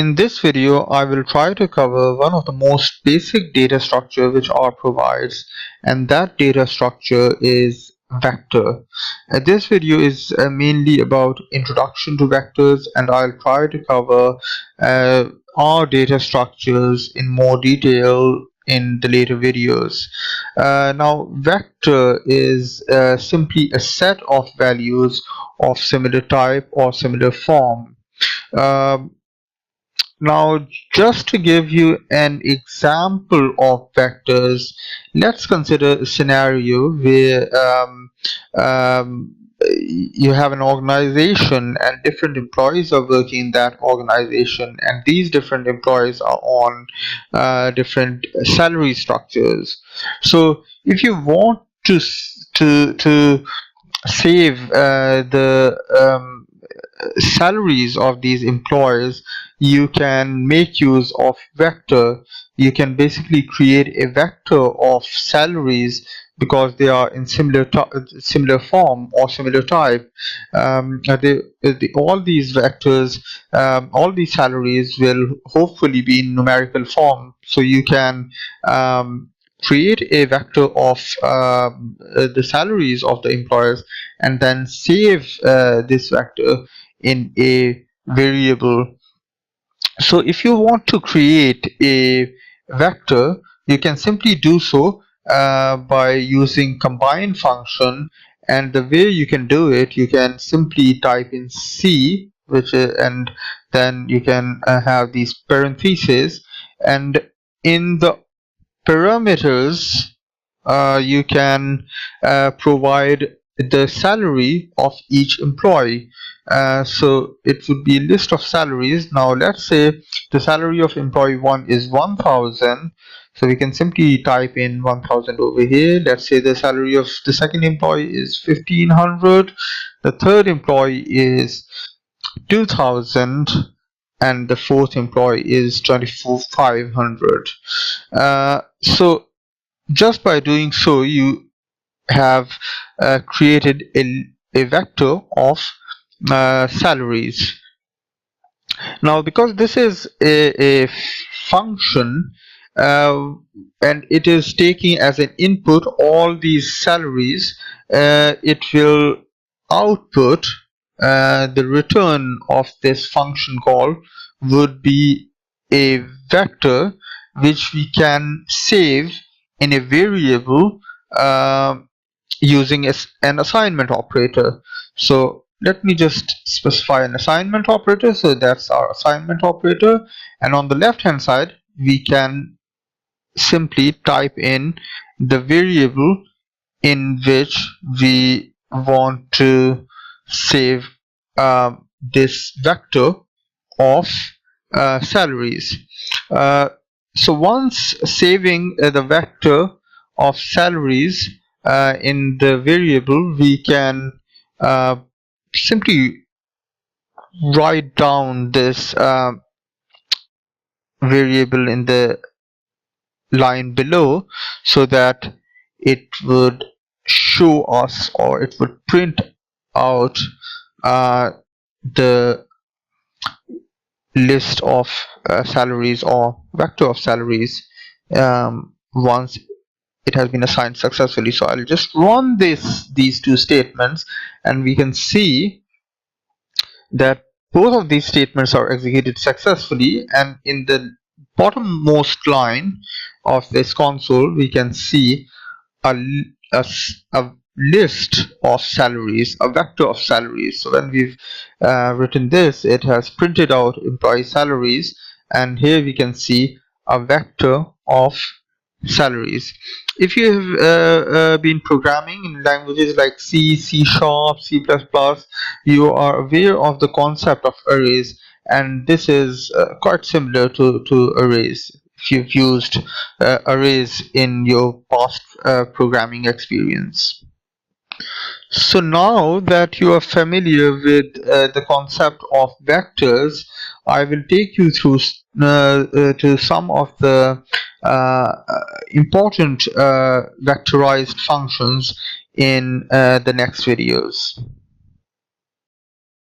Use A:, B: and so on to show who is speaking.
A: In this video, I will try to cover one of the most basic data structure which R provides, and that data structure is vector. This video is mainly about introduction to vectors, and I'll try to cover R data structures in more detail in the later videos. Now, vector is simply a set of values of similar type or similar form. Um, Now, just to give you an example of vectors, let's consider a scenario where you have an organization and different employees are working in that organization, and these different employees are on different salary structures. So, if you want to save the salaries of these employees, you can make use of vector. You can basically create a vector of salaries because they are in similar form or similar type. All these vectors, all these salaries will hopefully be in numerical form, so you can create a vector of the salaries of the employers and then save this vector in a variable. So if you want to create a vector, you can simply do so by using combine function, and the way you can do it, you can simply type in C, and then you can have these parentheses, and in the parameters you can provide the salary of each employee. So it would be a list of salaries. Now let's say the salary of employee 1 is 1000, so we can simply type in 1000 over here. Let's say the salary of the second employee is 1500, the third employee is 2000, and the fourth employee is 24500. So just by doing so, you have created a vector of salaries. Now, because this is a function and it is taking as an input all these salaries, it will output the return of this function call would be a vector which we can save in a variable using an assignment operator. So let me just specify an assignment operator. So that's our assignment operator, and on the left hand side we can simply type in the variable in which we want to save this vector of salaries. So once saving the vector of salaries in the variable, we can simply write down this variable in the line below, so that it would show us, or it would print out the list of salaries or vector of salaries once it has been assigned successfully. So I'll just run these two statements, and we can see that both of these statements are executed successfully, and in the bottommost line of this console we can see a list of salaries, a vector of salaries. So when we've written this, it has printed out employee salaries, and here we can see a vector of salaries. If you have been programming in languages like C, C Sharp, C++, you are aware of the concept of arrays, and this is quite similar to arrays if you've used arrays in your past programming experience. So now that you are familiar with the concept of vectors, I will take you through to some of the important vectorized functions in the next videos.